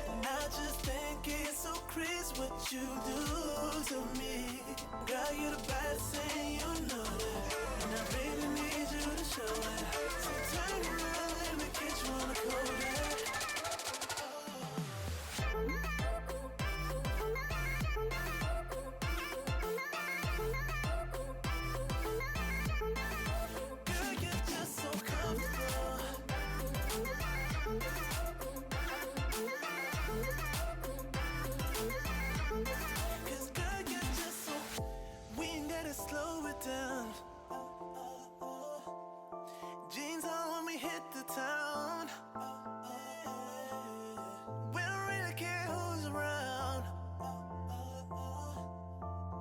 And I just think it's so crazy what you do to me. Girl, you're the baddest thing, you know that. And I really need you to show it. So turn around, let me get you on the Kodak. Girl, you're just so comfortable. Cause girl, you're just so. We ain't gotta slow it down. Jeans on when we hit the town. We don't really care who's around.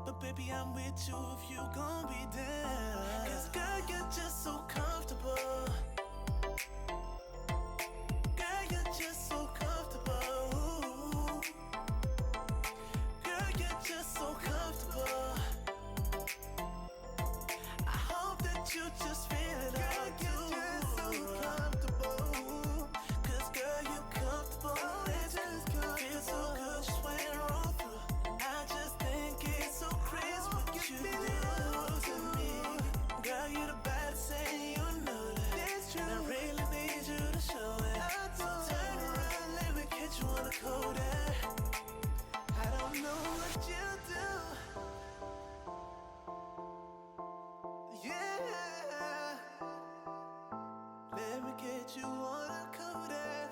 But baby, I'm with you if you gon' be down. Cause girl, you're just so comfortable. Girl, you're just so comfortable. Girl, you're just so comfortable. I hope that you just feel it out too. Girl, you're just so comfortable. Cause girl, you're comfortable. It just feels so good just when you're all through. I just think it's so crazy what you do to me. Girl, you're the baddest thing, you know that. That's true. And I really need you to show it. So turn around, let me get you on the Kodak. I don't know what you do. Yeah. Let me get you on the Kodak.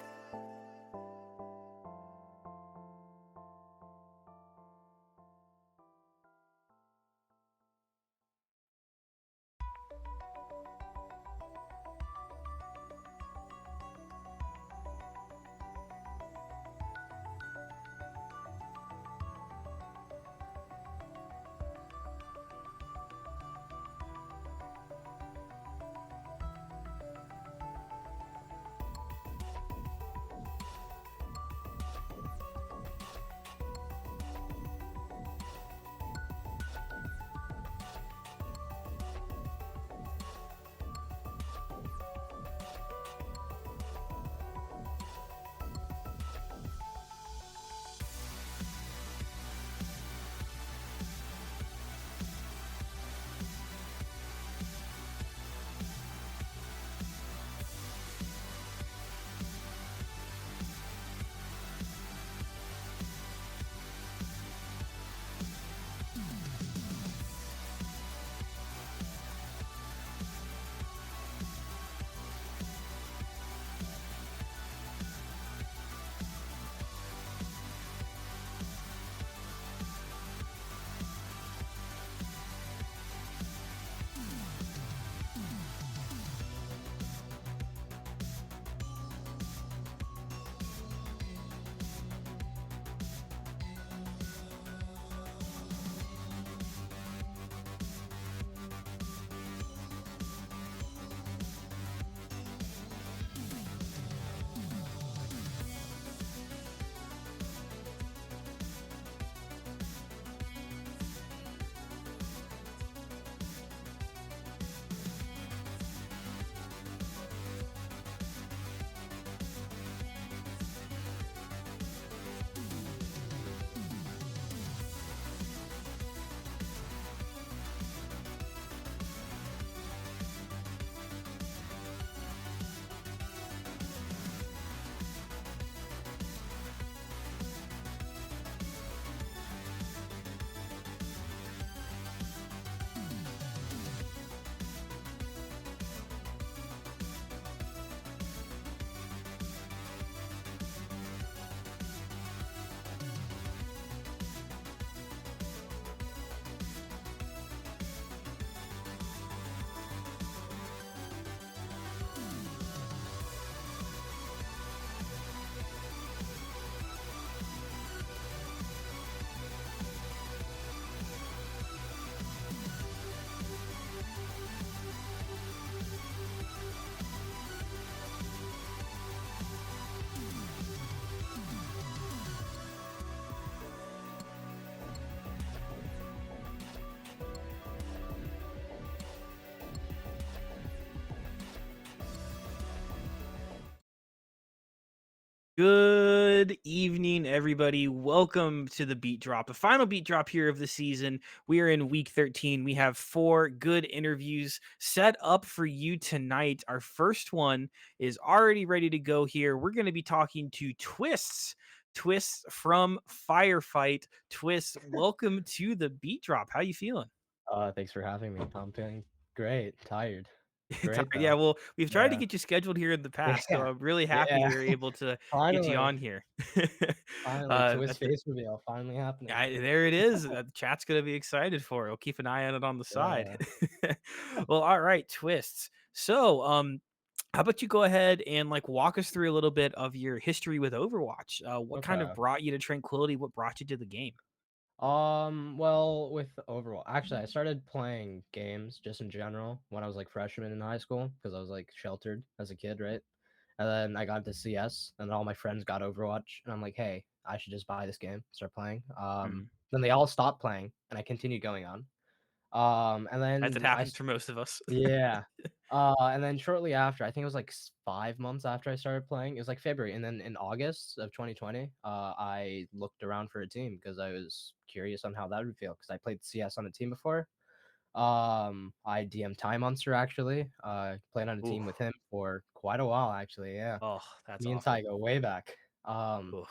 Good Good evening, everybody. Welcome to the Beat Drop, the final Beat Drop here of the season. We are in week 13. We have four good interviews set up for you tonight. Our first one is already ready to go here. We're going to be talking to Twistz. Twistz from Firefight. Twistz, welcome to the Beat Drop. How you feeling? Thanks for having me. I'm feeling great, tired. Tired. Great Yeah, though. well, we've tried to Yeah. get you scheduled here in the past, so Yeah. I'm really happy Yeah. we were able to get you Finally. on here. Finally. Twist That's face reveal finally happening. there it is. The chat's gonna be excited for it. We'll keep an eye on it on the side. Yeah. Well, all right, twists. So, how about you go ahead and like walk us through a little bit of your history with Overwatch? What kind of Okay. brought you to Tranquility? What brought you to the game? Well, with overall, actually, I started playing games just in general when I was like freshman in high school because I was like sheltered as a kid, right? And then I got into CS, and all my friends got Overwatch, and I'm like, hey, I should just buy this game, start playing. Mhm. Then they all stopped playing, and I continued going on. And As it then happens for most of us. yeah. And then shortly after, I think it was like 5 months after I started playing, it was like February, and then in August of 2020, I looked around for a team because I was curious on how that would feel because I played CS on a team before. I DM'd Time Monster actually, played on a Ooh, team with him for quite a while actually, yeah. oh, that's Me and awesome. Ty go way back. Um Ooh.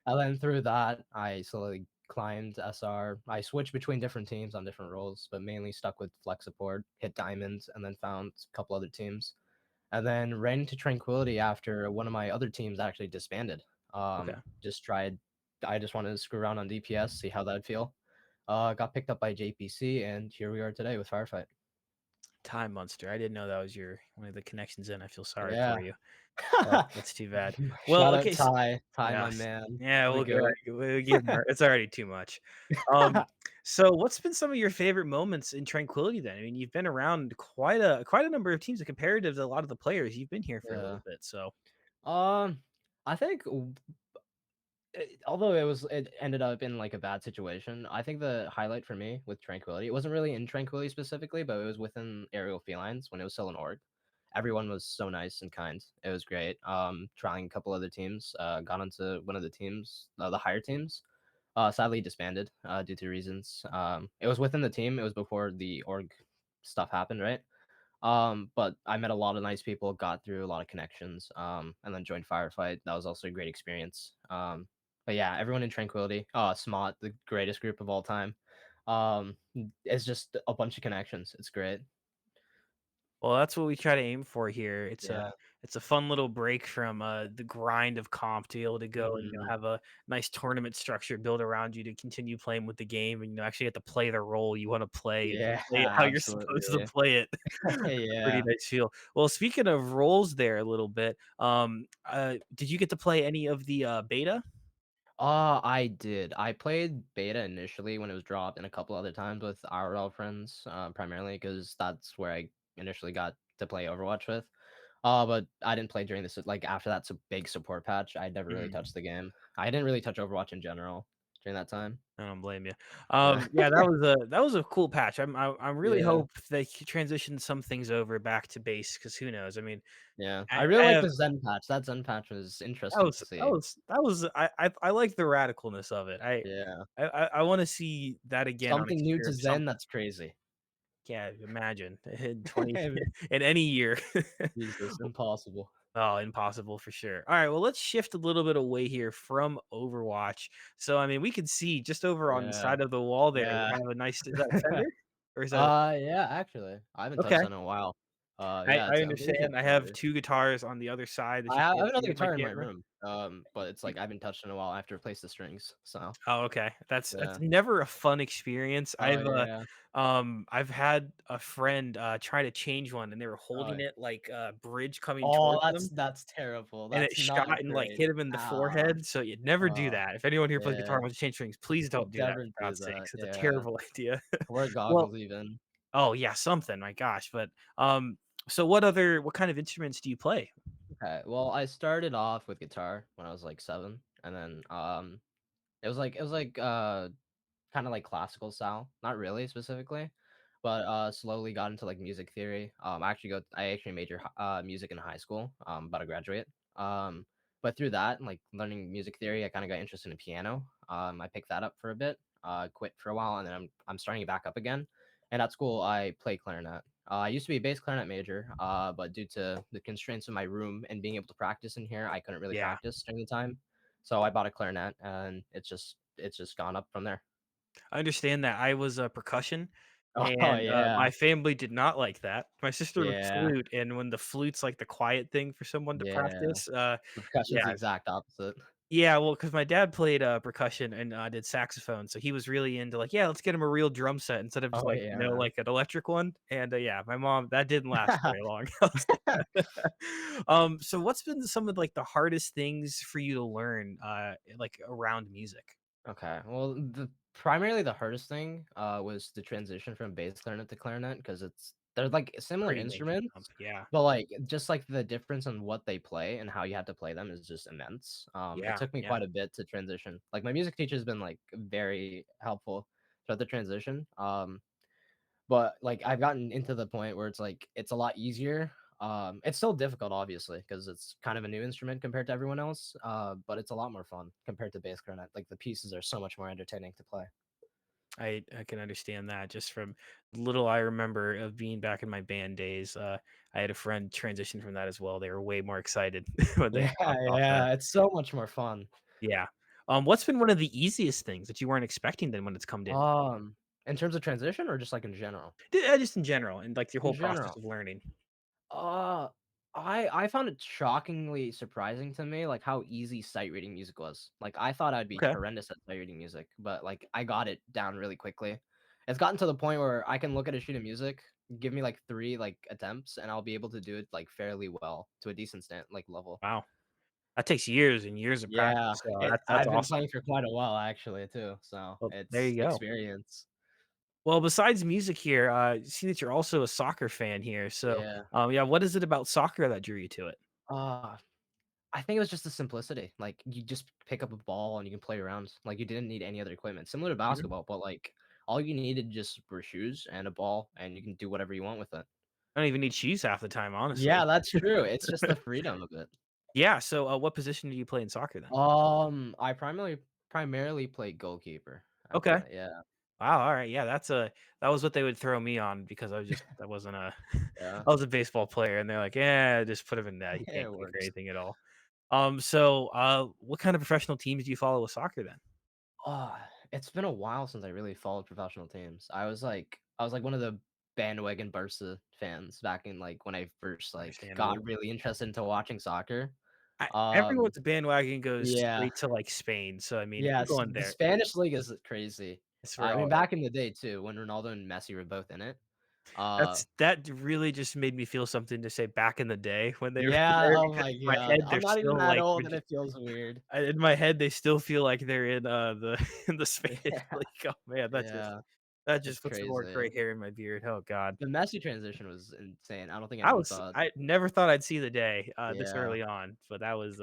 and then through that, I slowly climbed SR. I switched between different teams on different roles, but mainly stuck with flex support, hit diamonds, and then found a couple other teams. And then ran into Tranquility after one of my other teams actually disbanded. Okay. Just tried. I just wanted to screw around on DPS, see how that'd feel. Got picked up by JPC, and here we are today with Firefight. Time Monster. I didn't know that was your one of the connections in. I feel sorry Yeah. for you. That's too bad. Well, Shout out okay. Ty. Ty, my Yes. man. Yeah, The we'll goat. give him it's already too much. Um, so what's been some of your favorite moments in Tranquility then? I mean, you've been around quite a number of teams, comparative to a lot of the players. You've been here for a Yeah. little bit, so Um, I think although it ended up in like a bad situation, I think the highlight for me with Tranquility, it wasn't really in Tranquility specifically, but it was within Aerial Felines when it was still an org. Everyone was so nice and kind. It was great. Trying a couple other teams, got onto one of the teams, the higher teams. Sadly disbanded due to reasons. It was within the team. It was before the org stuff happened, right? But I met a lot of nice people, got through a lot of connections, and then joined Firefight. That was also a great experience. But yeah, everyone in Tranquility, SMOT, the greatest group of all time. It's just a bunch of connections. It's great. well, that's what we try to aim for here. Yeah. It's a fun little break from the grind of comp to be able to go and Mhm. have a nice tournament structure built around you to continue playing with the game and actually get to play the role you want to play and Yeah, play it how you're supposed to absolutely. play it. Pretty Yeah. nice feel. Well, speaking of roles there a little bit, did you get to play any of the beta? I did. I played beta initially when it was dropped and a couple other times with IRL friends, primarily because that's where I initially got to play Overwatch with. But I didn't play during this like after that big support patch. I never really Mhm. touched the game. I didn't really touch Overwatch in general during that time. I don't blame you. Yeah. Yeah, that was a cool patch. I really Yeah. hope they transition some things over back to base because who knows? I mean, Yeah. I I really like have the Zen patch. That Zen patch was interesting to see. I like the radicalness of it. Yeah. I want to see that again on a Something new tier to of Zen, something. that's crazy. Yeah, imagine in 20 in any year. Jesus, impossible. Oh, impossible for sure. All right, well, let's shift a little bit away here from Overwatch. So, I mean, we can see just over on the Yeah. side of the wall there, we Yeah. have a nice is that a Fender? Or is that Yeah, actually. I haven't touched okay. that in a while. Yeah, I I believe it's understand. I a have Fender. 2 guitars on the other side that I you have can't see another on my guitar in my camera. room, but it's like I haven't touched in a while. I have to replace the strings, so Oh, okay. That's yeah. never a fun experience. Oh, yeah. I've had a friend, try to change one, and they were Oh, holding yeah. it like a bridge coming Oh, towards them, that's terrible. and it That's shot not and, like, great. hit him in the Ah, forehead, so you'd never do oh, that. If anyone here plays guitar yeah. and wants to change strings, please don't do that Never for do God's that. sakes. It's a Yeah. terrible idea. Wear Well goggles even. oh, yeah, something, my gosh, but, so what kind of instruments do you play? Okay, well, I started off with guitar when I was like 7, and then, it was like, kinda like classical style, not really specifically, but, slowly got into, like, music theory. I actually majored music in high school, about to graduate. But through that, like learning music theory, I kind of got interested in piano. I picked that up for a bit, quit for a while, and then I'm starting it back up again. And at school, I play clarinet. I used to be a bass clarinet major, but due to the constraints of my room and being able to practice in here, I couldn't really Yeah. practice during the time. So I bought a clarinet, and it's just gone up from there. I understand that. I was a percussion, Oh and, yeah, my family did not like that. My sister was yeah, flute, and when the flute's, like, the quiet thing for someone to yeah. practice, The percussion's the yeah. exact opposite. Yeah, well, because my dad played, percussion and, did saxophone, so he was really into, like, "Yeah, let's get him a real drum set instead of just, Oh like, yeah. like, an electric one," and, yeah, my mom that didn't last very long. I was like so what's been some of, like, the hardest things for you to learn, like, around music? Okay. Well, primarily the hardest thing was the transition from bass clarinet to clarinet because they're like similar Pretty major jump, instruments, yeah. but like just like the difference in what they play and how you have to play them is just immense. It Yeah, took me yeah. quite a bit to transition. Like my music teacher's been like very helpful throughout the transition. But, like, I've gotten into the point where it's, like, it's a lot easier. It's still difficult, obviously, because it's kind of a new instrument compared to everyone else, but it's a lot more fun compared to bass clarinet. Like, the pieces are so much more entertaining to play. I can understand that just from little I remember of being back in my band days. I had a friend transition from that as well. They were way more excited when they Yeah, hopped off that. yeah, it's so much more fun. Yeah. What's been one of the easiest things that you weren't expecting then when it's come in? Um, in terms of transition or just, like, in general? Just in general and like your In whole process general. of learning. Uh, I found it shockingly surprising to me, like, how easy sight reading music was. Like, I thought I'd be Okay. horrendous at sight reading music, but, like, I got it down really quickly. It's gotten to the point where I can look at a sheet of music, give me, like, 3, like, attempts, and I'll be able to do it, like, fairly well to a decent level. Wow. That takes years and years of Yeah, practice. So that's I've been awesome. playing for quite a while, actually, too, so Well, there it's you go. experience. Well, besides music here, I see that you're also a soccer fan here. So, Yeah. yeah, what is it about soccer that drew you to it? Uh I think it was just the simplicity. Like, you just pick up a ball and you can play around. Like, you didn't need any other equipment. Similar to Mhm. basketball, but, like, all you needed just were shoes and a ball, and you can do whatever you want with it. I don't even need shoes half the time, honestly. Yeah, that's true. It's just the freedom of it. Yeah, so, what position do you play in soccer then? I primarily play goalkeeper, I'd Okay. say, yeah, Wow, alright, yeah, that was what they would throw me on because I wasn't a yeah. I was a baseball player, and they're like, "Yeah, just put him in net, he can't It kick or works. anything at all." So, what kind of professional teams do you follow with soccer then? It's been a while since I really followed professional teams. I was like one of the bandwagon Barca fans back in, like, when I first, like, Understandable. got really interested into watching soccer. Everyone's Um bandwagon goes Yeah. straight to, like, Spain, so, I mean, if you're Yes, going the there, Spanish league is crazy. it's for I mean, all back in the day too, when Ronaldo and Messi were both in it. Uh, that really just made me feel something to say back in the day when they were yeah, there oh because my in my god. head, I'm they're not even still, that like, old and it feels weird. in my head, they still feel like they're in, the in the Spanish Yeah, league. Oh, man, yeah, that it's just puts some more crazy. gray hair in my beard. Oh god. The Messi transition was insane. I don't think anyone thought. I never thought I'd see the day, this Yeah, early on, but that was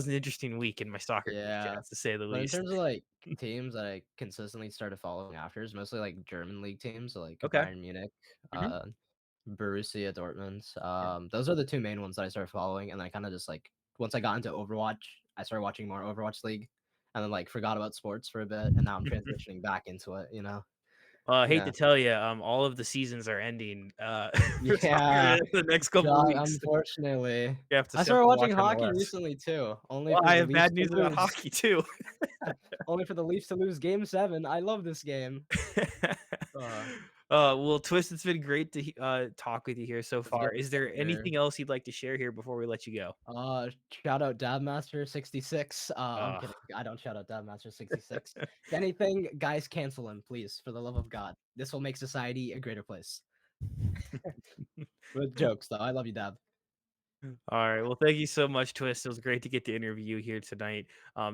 an interesting week in my soccer career, yeah. to say the But in least. terms of, like, teams that I consistently started following after, it's mostly, like, German league teams, so, like, Okay. Bayern Munich, Mhm. uh Borussia Dortmund. Yeah. Those are the 2 main ones that I started following, and I kinda just, like once I got into Overwatch, I started watching more Overwatch League, and then, like, forgot about sports for a bit, and now I'm transitioning back into it, you know? Well, I hate Yeah. to tell you, all of the seasons are ending, for soccer Yeah. in the next couple God, weeks. unfortunately. I You have started to watching watch hockey MLS. recently too, only Well, for I the have Leafs bad to news about lose. hockey too. Only for the Leafs to lose game 7. I love this game. Uh, Well, Twist, it's been great to talk with you here so it's great far. Is there here. anything else you'd like to share here before we let you go? Shout out Dabmaster66. I'm Uh, kidding. I don't shout out Dabmaster66. If anything, guys, cancel him, please, for the love of God. This will make society a greater place. With jokes, though. I love you, Dab. Alright, well, thank you so much, Twist. It was great to get the interview here tonight.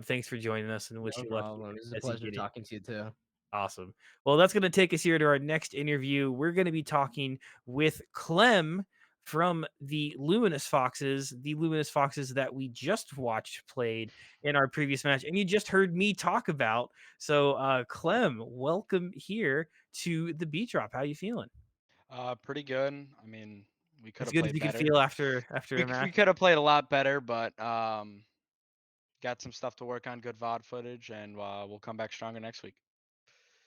Thanks for joining us and wish No you luck problem. It's a as you pleasure get it. talking to you too. Awesome. Well, that's going to take us here to our next interview. We're going to be talking with Clem from the Luminous Foxes that we just watched played in our previous match, and you just heard me talk about. So, Clem, welcome here to the Beat Drop. How you feeling? Pretty good. I mean, We could As have good as played you could better. feel after a We match. could have played a lot better, but got some stuff to work on, good VOD footage, and we'll come back stronger next week.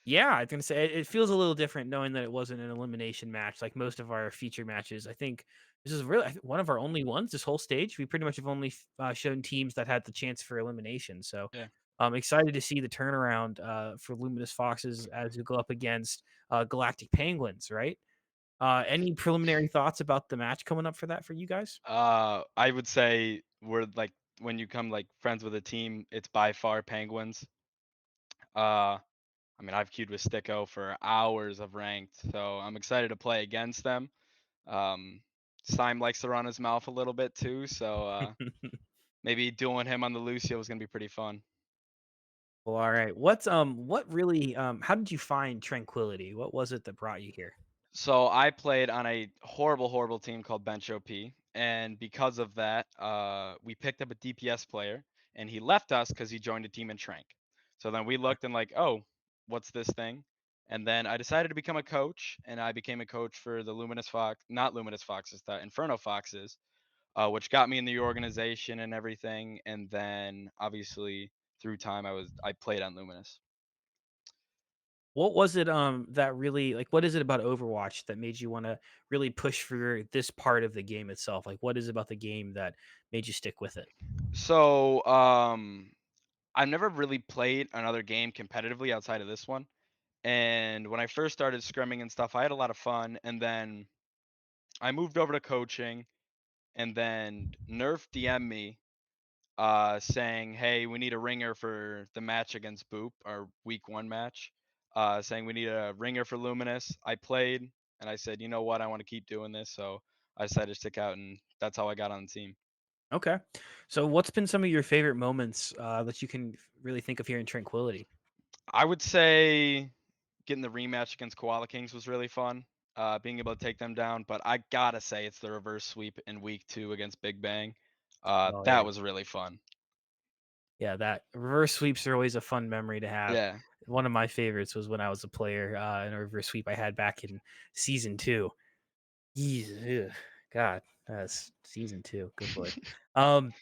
Yeah, I was gonna say it feels a little different knowing that it wasn't an elimination match like most of our feature matches. I think this is really one of our only ones this whole stage. We pretty much have only shown teams that had the chance for elimination. So Yeah. I'm excited to see the turnaround for Luminous Foxes as we go up against Galactic Penguins. Right? Any preliminary thoughts about the match coming up for that for you guys? I would say we're like when you come like friends with a team, it's by far Penguins. Uh, I mean, I've queued with Sticko for hours of ranked, so I'm excited to play against them. Um, Slime likes to run his mouth a little bit too, so maybe dueling him on the Lucio is gonna be pretty fun. Well, all right. What really how did you find Tranquility? What was it that brought you here? So I played on a horrible, horrible team called Bench OP, and because of that, we picked up a DPS player, and he left us because he joined a team in Trank. So then we looked and like, oh, what's this thing? And then I decided to become a coach, and I became a coach for the Luminous Fox, not Luminous Foxes, the Inferno Foxes, which got me in the organization and everything. And then obviously through time, I played on Luminous. What was it, that really like, what is it about Overwatch that made you wanna really push for this part of the game itself? Like, what is it about the game that made you stick with it? So I've never really played another game competitively outside of this one. And when I first started scrimming and stuff, I had a lot of fun. And then I moved over to coaching, and then Nerf DM me saying, "Hey, we need a ringer for the match against Boop, our week 1 match." Saying we need a ringer for Luminous. I played, and I said, "You know what? I want to keep doing this." So I decided to stick out, and that's how I got on the team. Okay. So what's been some of your favorite moments, that you can really think of here in Tranquility? I would say getting the rematch against Koala Kings was really fun. Being able to take them down, but I gotta say it's the reverse sweep in week 2 against Big Bang. Oh, yeah. That was really fun. Yeah, that reverse sweeps are always a fun memory to have. Yeah. One of my favorites was when I was a player, in a reverse sweep I had back in season 2. Yeesh, ugh, God, that's season 2, good lord. Um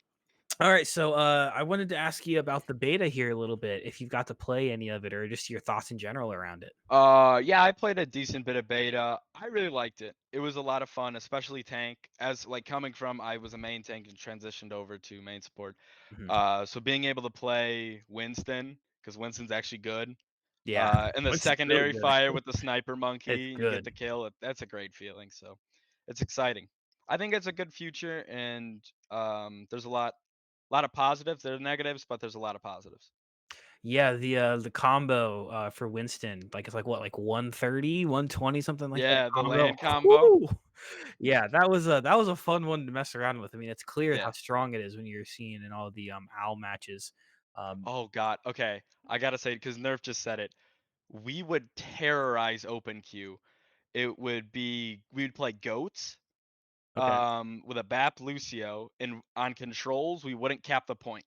All right, so I wanted to ask you about the beta here a little bit, if you've got to play any of it or just your thoughts in general around it. Yeah, I played a decent bit of beta. I really liked it. It was a lot of fun, especially tank. As like coming from, I was a main tank and transitioned over to main support. Mhm. So being able to play Winston, because Winston's actually good. Yeah, In the it's really secondary good. fire with the sniper It's monkey and you get good. the kill, that's a great feeling. So it's exciting. I think it's a good future, and there's a lot of positives. There are negatives, but there's a lot of positives. Yeah, the combo, for Winston, like, it's like what, like 130, 120, something like that Yeah, the combo. land combo. Whoo! Yeah, that was a fun one to mess around with. I mean, it's clear how Yeah. strong it is when you're seeing in all the, OWL matches. Um, Oh God. Okay. I gotta say, because Nerf just said it, we would terrorize open queue. It would be we'd play goats, okay. with a BAP Lucio, and on controls we wouldn't cap the point.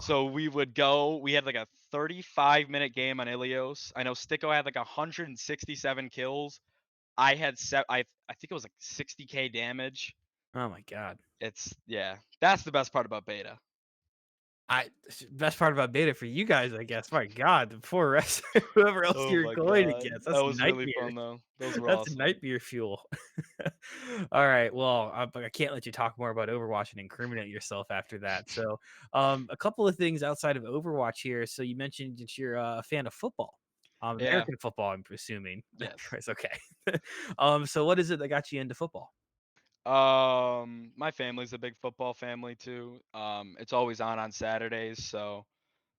So we would go. We had like a 35-minute game on Ilios. I know Sticko had like 167 kills. I had I think it was like 60k damage. Oh my god. It's yeah. That's the best part about beta. Best part about beta for you guys, I guess. My God, the poor rest, whoever else Oh you're my going god, against, that that's was really nightmare. fun though. Those were That's awesome. nightmare fuel. All right, well, I can't let you talk more about Overwatch and incriminate yourself after that. So, a couple of things outside of Overwatch here. So you mentioned that you're a fan of football, Yeah. American football, I'm presuming. Yes. It's okay. So what is it that got you into football? My family's a big football family too. It's always on Saturdays, so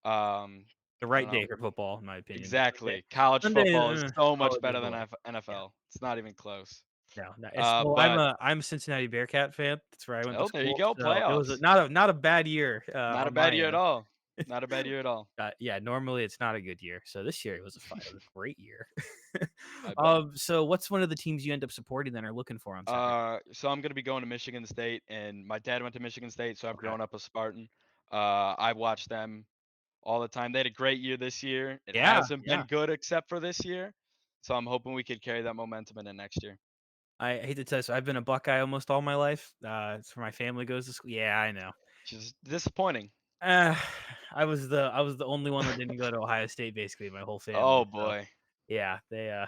um, The I right don't know. day for football, in my opinion. Sunday, Exactly. College Sunday, football is so much college is better the than way. Yeah. NFL. It's not even close. No, it's well, But I'm a Cincinnati Bearcat fan. That's where I went to oh, there you school, go, so it was playoffs. not a bad year, Not a on bad my year at end. all. Not a bad year at all. Yeah, normally it's not a good year, so this year it was a great year. I bet. So what's one of the teams you end up supporting then or looking for on Saturday? So I'm gonna be going to Michigan State, and my dad went to Michigan State, so I've Okay. grown up a Spartan. I watched them all the time. They had a great year this year. It Yeah, hasn't been yeah. good except for this year, so I'm hoping we could carry that momentum into next year. I hate to tell you, so I've been a Buckeye almost all my life. It's where my family goes to school. Yeah, I know. Just disappointing. Uh, I was the only one that didn't go to Ohio State, basically, my whole Oh family. So boy. yeah, they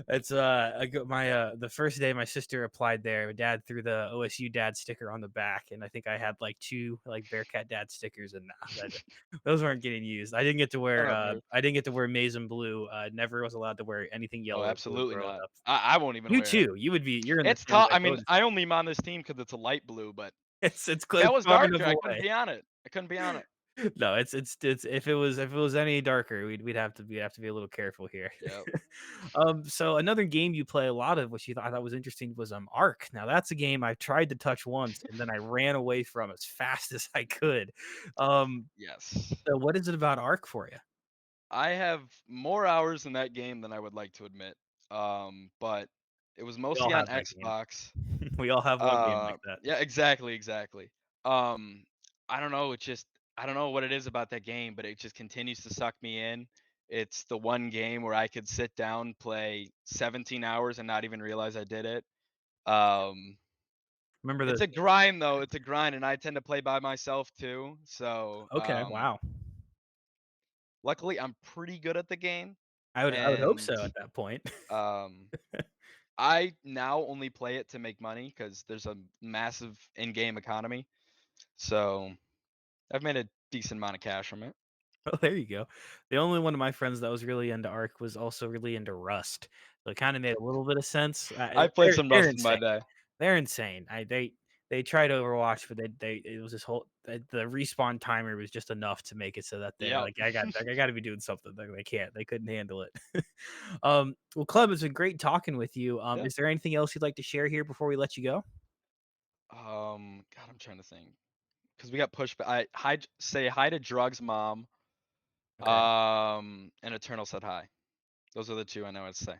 it's I got my the first day my sister applied there, my dad threw the OSU dad sticker on the back, and I think I had like two like Bearcat dad stickers, and those weren't getting used. That never hurts. I didn't get to wear maize and blue. Never was allowed to wear anything Oh, yellow or blue absolutely growing not. up. I won't even You wear it. too. You're in the It's same tough. I boat mean, as I only am on this team because it's a light blue, but it's if that was far enough darker, I couldn't away. be on it. I couldn't be on it. No, it's if it was any darker, we'd have to be a little careful here. Yep. So another game you play a lot of, which I thought was interesting, was Ark. Now that's a game I tried to touch once and then I ran away from as fast as I could. Um, Yes. so what is it about Ark for you? I have more hours in that game than I would like to admit. But it was We all mostly on have that game. Xbox. We all have one game like that. Yeah, exactly, exactly. Um, I don't know, I don't know what it is about that game, but it just continues to suck me in. It's the one game where I could sit down, play 17 hours and not even realize I did it. Um, Remember it's those a games? grind though, it's a grind, and I tend to play by myself too. So, Okay, wow. luckily I'm pretty good at the game, I would hope and so at that point. um I now only play it to make money because there's a massive in-game economy. So I've made a decent amount of cash from it. Oh, there you go. The only one of my friends that was really into Ark was also really into Rust. So it kind of made a little bit of sense. I played some They're Rust in my insane. day. They're insane. They tried Overwatch, but they it was this whole the respawn timer was just enough to make it so that they're Yep. like, I got to be doing something. They couldn't handle it. Well, Clem, it's been great talking with you. Yeah. Is there anything else you'd like to share here before we let you go? God, I'm trying to think because we got pushed. Say hi to Drugs Mom. Okay. And Eternal said hi. Those are the two I know what to say.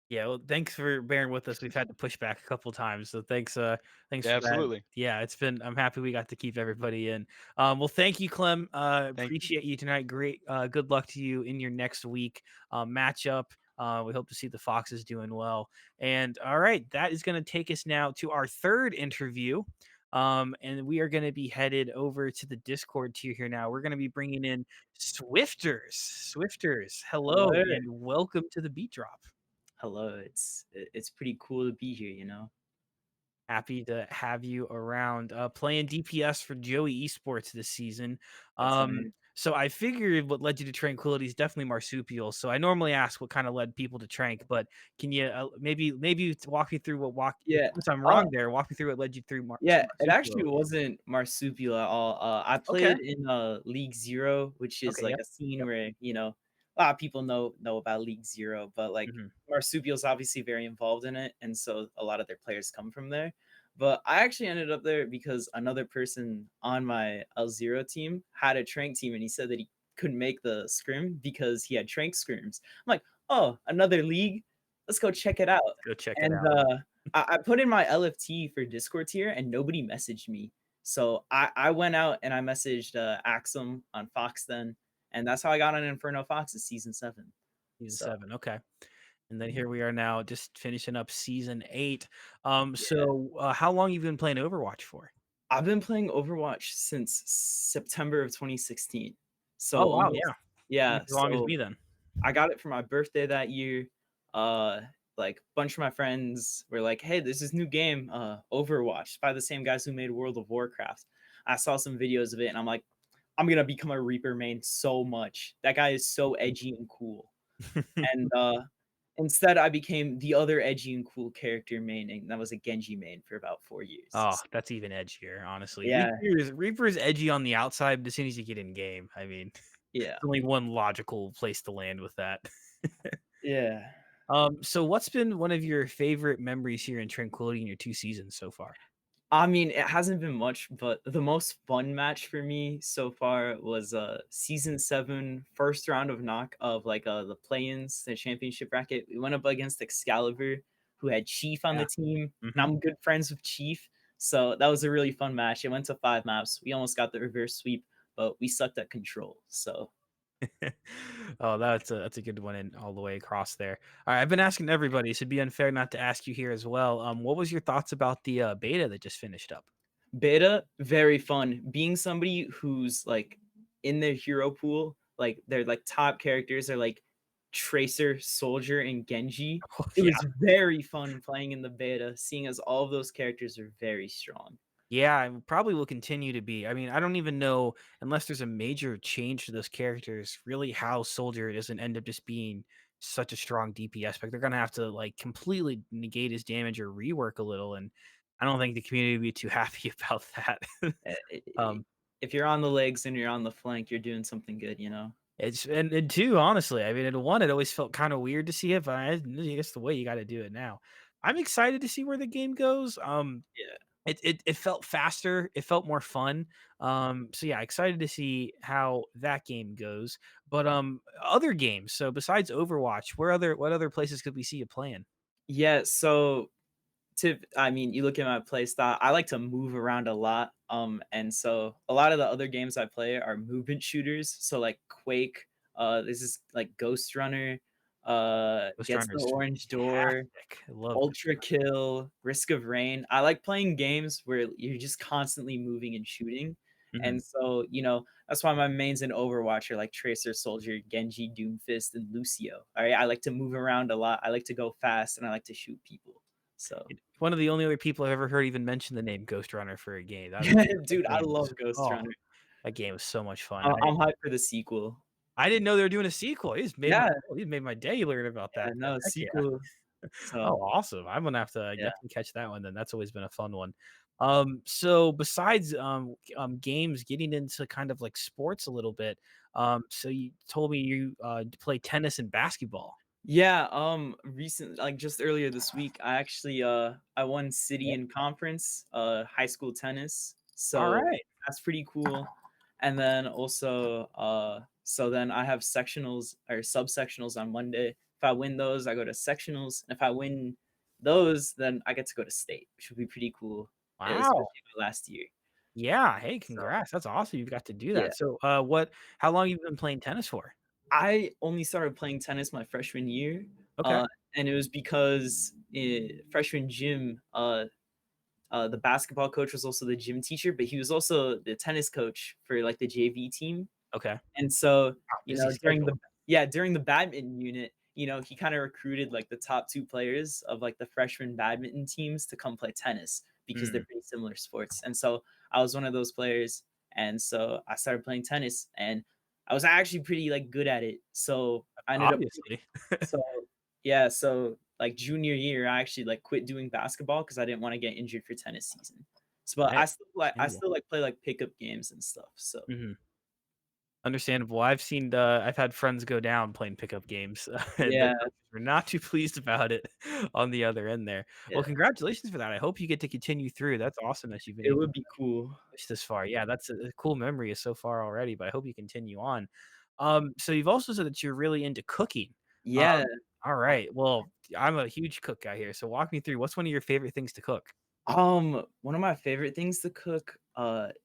Yeah, well, thanks for bearing with us. We've had to push back a couple times, so thanks Yeah, for that. absolutely. Yeah, I'm happy we got to keep everybody in. Well, thank you, Clem. Thank you. Appreciate you tonight. Great. Good luck to you in your next week matchup. We hope to see the Foxes doing well. And all right, that is going to take us now to our third interview. And we are going to be headed over to the Discord tier here now. We're going to be bringing in Swifters. Swifters, hello Hello. and welcome to the Beat Drop. Hello. It's pretty cool to be here, you know. Happy to have you around. Playing DPS for Joey Esports this season. Yes, sir. So I figured what led you to Tranquility is definitely Marsupial. So I normally ask what kind of led people to Trank, but can you maybe walk me through Yeah. if I'm wrong there, walk me through what led you through Yeah, it actually Marsupial. wasn't marsupial at all. I Okay. played in League Zero, which is Okay. like Yep. a scene Yep. where, a lot of people know about League Zero, but like Mhm. marsupial's obviously very involved in it, and so a lot of their players come from there. But I actually ended up there because another person on my L0 team had a Trank team, and he said that he couldn't make the scrim because he had Trank scrims. I'm like, oh, another league? Let's go check it out. Go check it And out. I put in my LFT for Discord tier and nobody messaged me. So I went out and I messaged Axum on Fox then, and that's how I got on Inferno Fox's season 7. Season So 7. Okay. And then here we are now just finishing up season 8. yeah, How long you been playing Overwatch for? I've been playing Overwatch since September of 2016. So Oh wow, almost yeah. yeah, Almost as long as so me then. I got it for my birthday that year. Like a bunch of my friends were like, "Hey, there's this new game, Overwatch, by the same guys who made World of Warcraft." I saw some videos of it, and I'm like, "I'm gonna become a Reaper main so much. That guy is so edgy and cool." And instead, I became the other edgy and cool character main, and that was a Genji main for about 4 years. Oh, that's even edgier, honestly. Yeah, Reaper's edgy on the outside, but as soon as you get in game, I mean, yeah, there's only one logical place to land with that. yeah. So what's been one of your favorite memories here in Tranquility in your 2 seasons so far? I mean, it hasn't been much, but the most fun match for me so far was season 7, first round of the play-ins, the championship bracket. We went up against Excalibur, who had Chief on Yeah. the team, and Mhm. I'm good friends with Chief. So that was a really fun match. It went to 5 maps. We almost got the reverse sweep, but we sucked at control. So Oh, that's a good one and all the way across there. All right, I've been asking everybody, so it'd be unfair not to ask you here as well. What was your thoughts about the beta that just finished up? Beta, very fun. Being somebody who's like in their hero pool, like their like top characters are like Tracer, Soldier, and Genji. Oh, It yeah. was very fun playing in the beta, seeing as all of those characters are very strong. Yeah, I probably will continue to be. I mean, I don't even know unless there's a major change to those characters, really how Soldier doesn't end up just being such a strong DPS. But they're gonna have to like completely negate his damage or rework a little, and I don't think the community would be too happy about that. um, If you're on the legs and you're on the flank, you're doing something good, you know? it's and two, honestly, I mean, in one, it always felt kind of weird to see it, but I guess the way you got to do it now. I'm excited to see where the game goes. Yeah. It felt faster, it felt more fun. So yeah, excited to see how that game goes. But other games. So besides Overwatch, what other places could we see you playing? Yeah, so I mean, you look at my play style, I like to move around a lot. And so a lot of the other games I play are movement shooters. So like Quake, this is like Ghost Runner, Ghost Gets the Runner's Orange Door, fantastic. I love Ghost Ultra Kill, Risk of Rain. I like playing games where you're just constantly moving and shooting. Runner. And so, that's why my mains in Overwatch are like Tracer, Soldier, Genji, Doomfist, and Lucio. All right. I like to move around a lot. I like to go fast and I like to shoot people. So One of the only other people I've ever heard even mention the name Ghost Runner for a game. That dude, I game love was Ghost Runner. that game was so much fun. I'm hyped for the sequel. I didn't know they were doing a sequel. Yeah, He made my day learn about yeah, that. no, Heck yeah. sequel. Oh, So, awesome. I'm gonna have to yeah. definitely catch that one then. That's always been a fun one. So besides games, getting into kind of like sports a little bit. So you told me you play tennis and basketball. Yeah, recently, like just earlier this week, I actually I won city Yeah. and conference high school tennis. All So right. that's pretty cool. And then also so then I have sectionals or subsectionals on Monday. If I win those, I go to sectionals. And if I win those, then I get to go to state, which would be pretty cool. Wow. Especially my last year. Yeah. Hey, So congrats. That's awesome. You've got to do yeah. that. So how long have you been playing tennis for? I only started playing tennis my freshman year, Okay. uh, and it was because freshman gym, the basketball coach was also the gym teacher, but he was also the tennis coach for like the JV team. Okay. And so, Wow, busy during schedule. during the badminton unit, he kind of recruited like the top two players of like the freshman badminton teams to come play tennis because they're Mm, pretty similar sports. And so I was one of those players, and so I started playing tennis, and I was actually pretty like good at it. So I ended up obviously. so yeah, so like junior year, I actually like quit doing basketball because I didn't want to get injured for tennis season. So, but Hey, I understandable. still like play like pickup games and stuff. So Mhm. Understandable. I've had friends go down playing pickup games, and their yeah, coaches were not too pleased about it on the other end there. Well, yeah, congratulations for that. I hope you get to continue through. That's awesome that you've been it able would to be cool. push this far. Yeah, that's a cool memory so far already, but I hope you continue on. So you've also said that you're really into cooking. Um, Yeah. all right. Well, I'm a huge cook guy here, so walk me through what's one of your favorite things to cook? One of my favorite things to cook,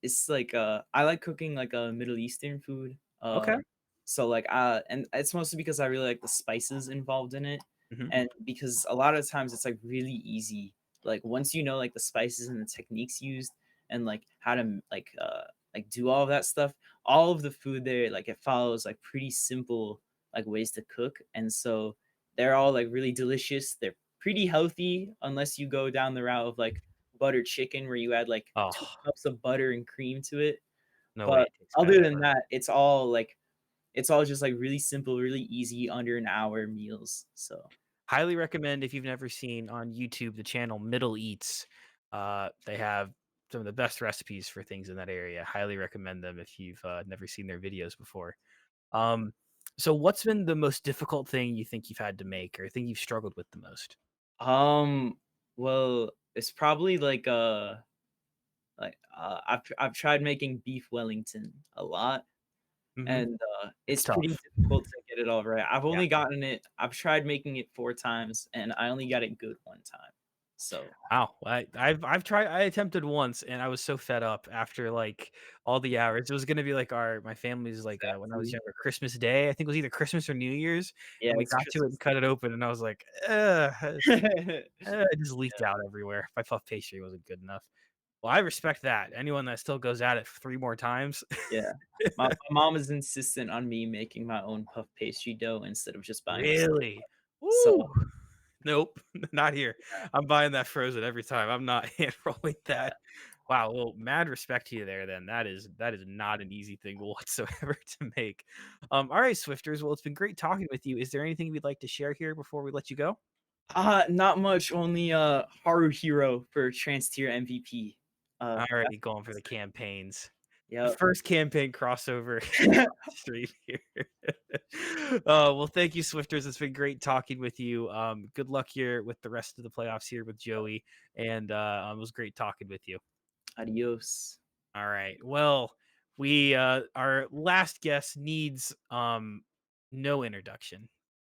is like, I like cooking like a Middle Eastern food. Okay. So like, and it's mostly because I really like the spices involved in it, Mhm. and because a lot of times it's like really easy. Like once you know like the spices and the techniques used, and like how to like do all of that stuff, all of the food there like it follows like pretty simple like ways to cook, and so they're all like really delicious. They're pretty healthy unless you go down the route of like butter chicken where you add like 2 Oh, cups of butter and cream to it. no way But it tastes other better. than that, it's all just like really simple, really easy, under an hour meals. So Highly recommend if you've never seen on YouTube the channel Middle Eats. They have some of the best recipes for things in that area. Highly recommend them if you've never seen their videos before. Um, so what's been the most difficult thing you think you've had to make or thing you've struggled with the most? um well, it's probably I've tried making beef Wellington a lot, Mhm. and It's it's pretty tough. difficult to get it all right. Yeah. I've tried making it 4 times and I only got it good 1 time. So Wow, I've tried. I attempted once, and I was so fed up after like all the hours. It was gonna be like my family's like when I was exactly. younger, Christmas Day. I think it was either Christmas or New Year's, Yeah, and we it's got to it Christmas. and cut it open, and I was like, it just leaked out everywhere. My puff pastry wasn't good enough. Well, I respect that. Anyone that still goes at it 3 more times. Yeah. My mom is insistent on me making my own puff pastry dough instead of just buying it. Really? So Ooh. Nope, not here. I'm buying that frozen every time. I'm not hand rolling that. Wow, well, mad respect to you there then. That is not an easy thing whatsoever to make. All right, Swifters. Well, it's been great talking with you. Is there anything we'd like to share here before we let you go? not much, only Haruhiro for Trans Tier MVP. Already going for the campaigns. The Yep. first campaign crossover stream here. Well, thank you, Swifters. It's been great talking with you. Good luck here with the rest of the playoffs here with Joey, and it was great talking with you. Adios. All right. Well, we our last guest needs no introduction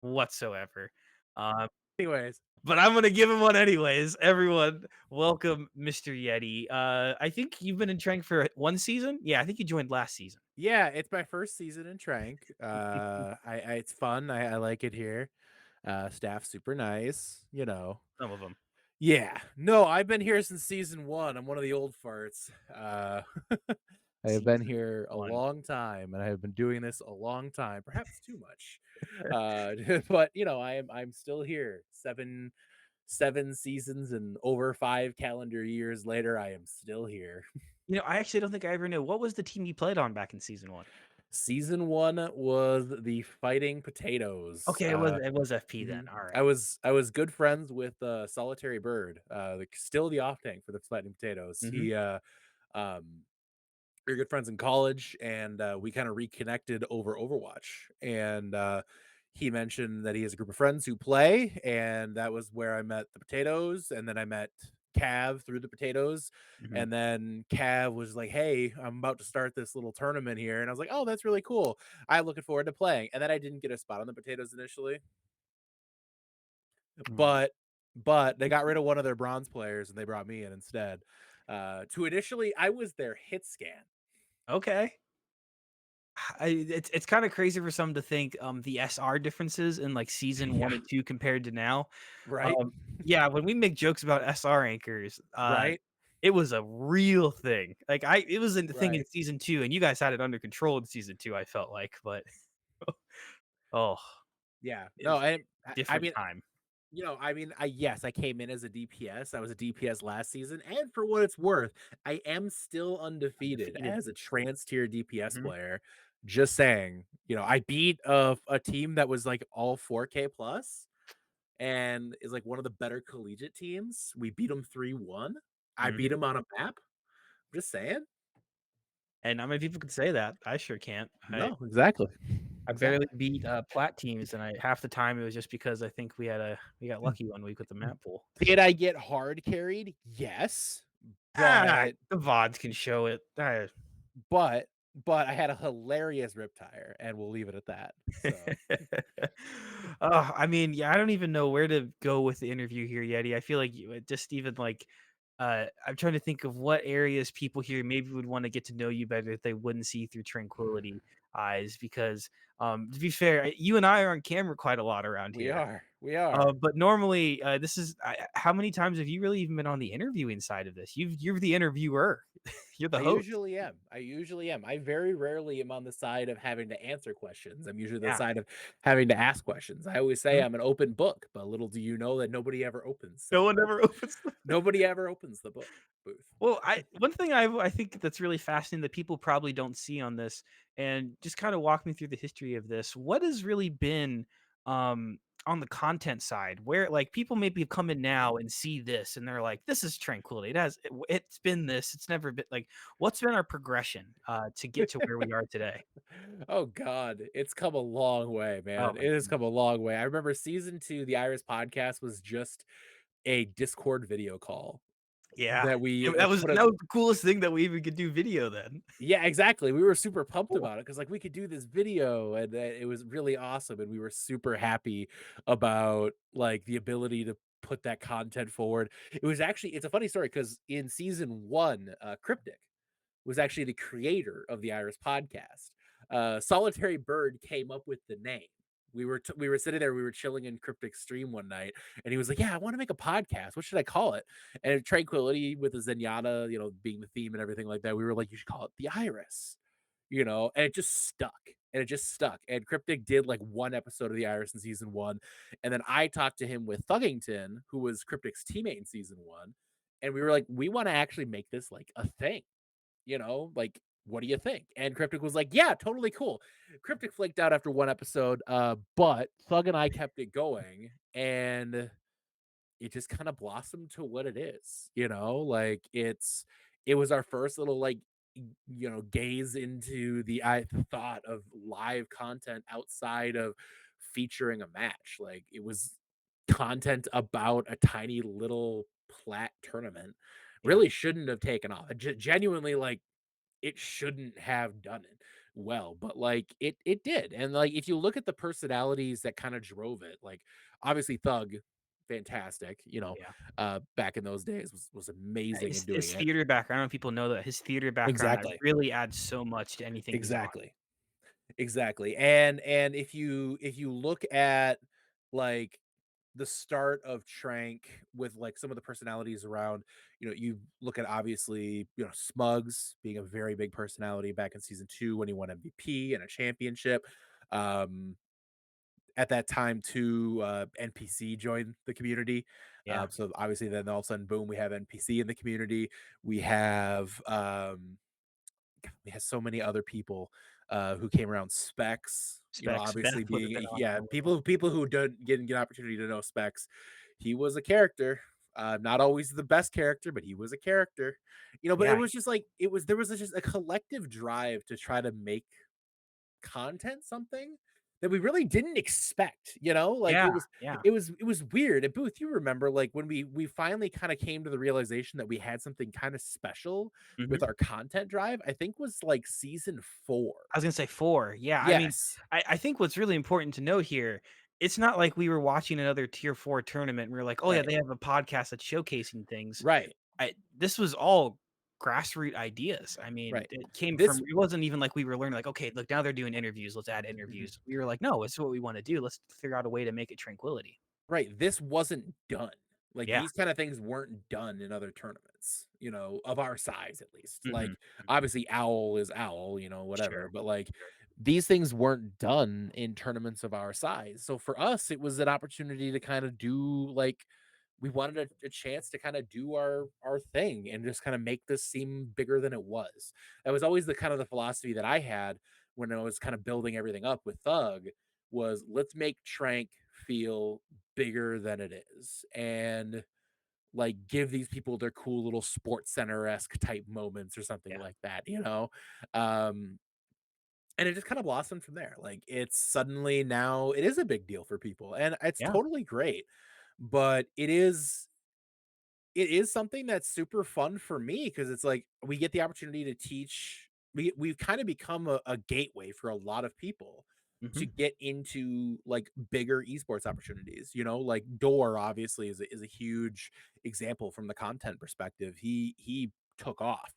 whatsoever. Um, Anyways, but I'm gonna give him one anyways. Everyone, welcome Mr. Yeti. I think you've been in Trank for 1 season. Yeah, I think you joined last season. yeah, it's my first season in Trank. I it's fun. I like it here. Staff super nice. Some of them. Yeah. No, I've been here since season 1. I'm one of the old farts. I have been Season here a 1. long time, and I have been doing this a long time, perhaps too much. But I'm still here. Seven seasons and over 5 calendar years later, I am still here. I actually don't think I ever knew. What was the team you played on back in season 1? Season 1 was the Fighting Potatoes. Okay, it was FP then. Mhm. All right. I was good friends with Solitary Bird, still the off tank for the Fighting Potatoes. Mhm. He um we were good friends in college, and we kind of reconnected over Overwatch. And he mentioned that he has a group of friends who play, and that was where I met the Potatoes, and then I met Cav through the Potatoes. Mhm. And then Cav was like, "Hey, I'm about to start this little tournament here," and I was like, "Oh, that's really cool. I'm looking forward to playing." And then I didn't get a spot on the Potatoes initially, Mm. but they got rid of one of their bronze players, and they brought me in instead. To initially, I was their hit scan. Okay. It's kind of crazy for some to think the SR differences in like season 1 Yeah. and 2 compared to now. Right. Yeah, when we make jokes about SR anchors, Right. it was a real thing. Like it was a thing in Right. season 2, and you guys had it under control in season 2. I felt like, but oh, Yeah. No, it's I different mean, time. yes, I came in as a DPS. I was a DPS last season, and for what it's worth, I am still undefeated Undefeated. as a trans tier DPS Mhm. player. Just saying, I beat a team that was like all 4K plus and is like one of the better collegiate teams. We beat them 3-1. I beat Mhm. them on a map. I'm just saying. And not many people can say that. I sure can't. No, exactly. I barely beat plat teams, and half the time it was just because I think we got lucky one week with the map pool. Did I get hard carried? Yes. Ah, But the VODs can show it. but but I had a hilarious rip tire, and we'll leave it at that. So Oh, I mean, yeah, I don't even know where to go with the interview here, Yeti. I feel like just even like I'm trying to think of what areas people here maybe would want to get to know you better if they wouldn't see through tranquility eyes. Because to be fair, you and I are on camera quite a lot around we here. are. We are. But normally, this is how many times have you really even been on the interviewing side of this? You're the interviewer. You're the I host. usually am. I usually am. I very rarely am on the side of having to answer questions. I'm usually the Yeah. side of having to ask questions. I always say Mhm. I'm an open book, but little do you know that nobody ever opens. No said one book. ever opens. Nobody ever opens the book booth. Well, one thing I think that's really fascinating that people probably don't see on this, and just kind of walk me through the history of this. What has really been on the content side, where like people maybe come in now and see this, and they're like, "This is tranquility. It's been this. It's never been like." What's been our progression to get to where we are today? Oh God, it's come a long way, Oh man. my It has goodness. come a long way. I remember season 2, the Iris podcast was just a Discord video call Yeah, that we that was put that up. was the coolest thing that we even could do video then. Yeah, exactly. We were super pumped Cool. about it because like we could do this video, and it was really awesome, and we were super happy about like the ability to put that content forward. It's a funny story because in season 1, Cryptic was actually the creator of the Iris podcast. Solitary Bird came up with the name. We were sitting there, we were chilling in Cryptic stream one night, and he was like, "Yeah, I want to make a podcast. What should I call it?" And Tranquility with the Zenyatta, being the theme and everything like that, we were like, "You should call it the Iris." And it just stuck. And Cryptic did like one episode of the Iris in season 1, and then I talked to him with Thuggington, who was Cryptic's teammate in season 1, and we were like, "We want to actually make this like a thing." Like, what do you think? And Cryptic was like, yeah, totally cool. Cryptic flaked out after one episode, but Thug and I kept it going, and it just kind of blossomed to what it is. Like it was our first little like gaze into the thought of live content outside of featuring a match. Like, it was content about a tiny little plat tournament. Yeah. Really shouldn't have taken off. Genuinely, like, it shouldn't have done it well, but like it did. And like, if you look at the personalities that kind of drove it, like, obviously Thug, fantastic, back in those days was amazing in doing His it. theater background, I don't know if people know that his theater background Exactly. really adds so much to anything he's on. Exactly. And if you look at like the start of Trank with like some of the personalities around, you look at, obviously, Smugs being a very big personality back in season 2 when he won MVP and a championship. At that time too, NPC joined the community. Yeah. So obviously then all of a sudden, boom, we have NPC in the community. We have so many other people who came around. Specs, Specs, obviously Beth would have being been on yeah, for a little. people who didn't get an opportunity to know Specs. He was a character. Not always the best character, but he was a character. But it Yeah. was just like, there was just a collective drive to try to make content something that we really didn't expect. Like, Yeah. it was Yeah. it was weird. And Booth, you remember, like, when we finally kind of came to the realization that we had something kind of special with Mhm. our content drive, I think was like season 4. I was gonna say 4. Yeah. I mean, Yes. I think what's really important to note here, it's not like we were watching another tier 4 tournament and we were like, oh yeah, Right. they have a podcast that's showcasing things. Right. This was all grassroots ideas. I mean, Right. it came This from, it wasn't even like we were learning like, okay, look, now they're doing interviews, let's add Mhm. interviews. We were like, no, it's what we want to do. Let's figure out a way to make it Tranquility. Right. This wasn't done. Like, Yeah. these kind of things weren't done in other tournaments, of our size, at least. Mhm. Like, obviously Owl is Owl, whatever, Sure. but like, these things weren't done in tournaments of our size. So for us, it was an opportunity to kind of do, like, we wanted a chance to kind of do our thing and just kind of make this seem bigger than it was. That was always the kind of the philosophy that I had when I was kind of building everything up with Thug, was let's make Trank feel bigger than it is, and like, give these people their cool little Sports Center-esque type moments or something Yeah. like that. um and it just kind of blossomed from there. Like, it's suddenly, now it is a big deal for people, and it's Yeah. totally great. But it is something that's super fun for me, because it's like we get the opportunity to teach. We've kind of become a gateway for a lot of people to Mhm. get into like bigger esports opportunities. Like Door obviously is a huge example from the content perspective. He took off.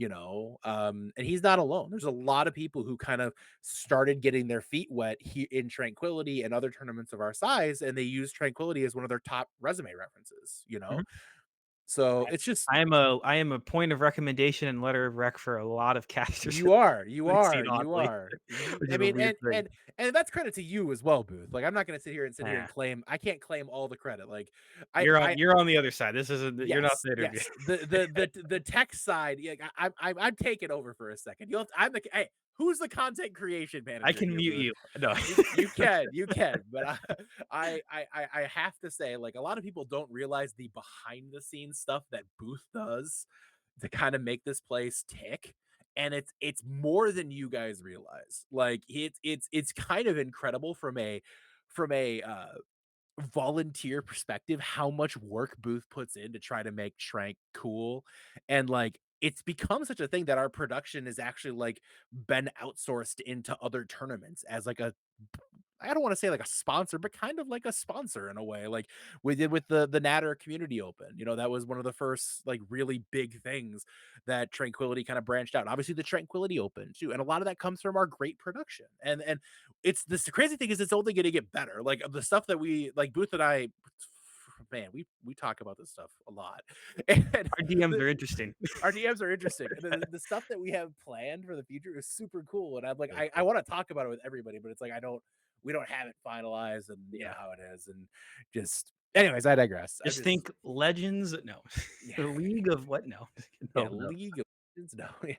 And he's not alone. There's a lot of people who kind of started getting their feet wet in Tranquility and other tournaments of our size, and they use Tranquility as one of their top resume references. Mhm. So it's just, I am a point of recommendation and letter of rec for a lot of casters you are, you I've seen, are, you oddly, are. which I is a mean, weird thing. and that's credit to you as well, Booth. Like, I'm not gonna sit here Yeah. and claim. I can't claim all the credit. Like, You're on the other side. This isn't, you're not yes, the interview. yes. The tech side, yeah, I'm taking over for a second. Hey, who's the content creation manager? I can here, mute Booth? you. No. You can, but I have to say, like, a lot of people don't realize the behind the scenes stuff that Booth does to kind of make this place tick. And it's more than you guys realize. Like, it's kind of incredible from a volunteer perspective how much work Booth puts in to try to make Trank cool. And like, it's become such a thing that our production is actually like been outsourced into other tournaments as like a I don't want to say like a sponsor, but kind of like a sponsor in a way. Like we did with the Natter Community Open. You know, that was one of the first like really big things that Tranquility kind of branched out. Obviously, the Tranquility Open too, and a lot of that comes from our great production. And it's this the crazy thing is it's only going to get better. Like the stuff that we like Booth and I. Man, we talk about this stuff a lot, and Our DMs the, are interesting. our DMs are interesting. The stuff that we have planned for the future is super cool. And I'm like, Very I cool. want to talk about it with everybody, but it's like we don't have it finalized, and you know Yeah. how it is. And just anyways, I digress. Just think Legends. No. The yeah, League of what? No. yeah, No. League of Legends, no, yeah.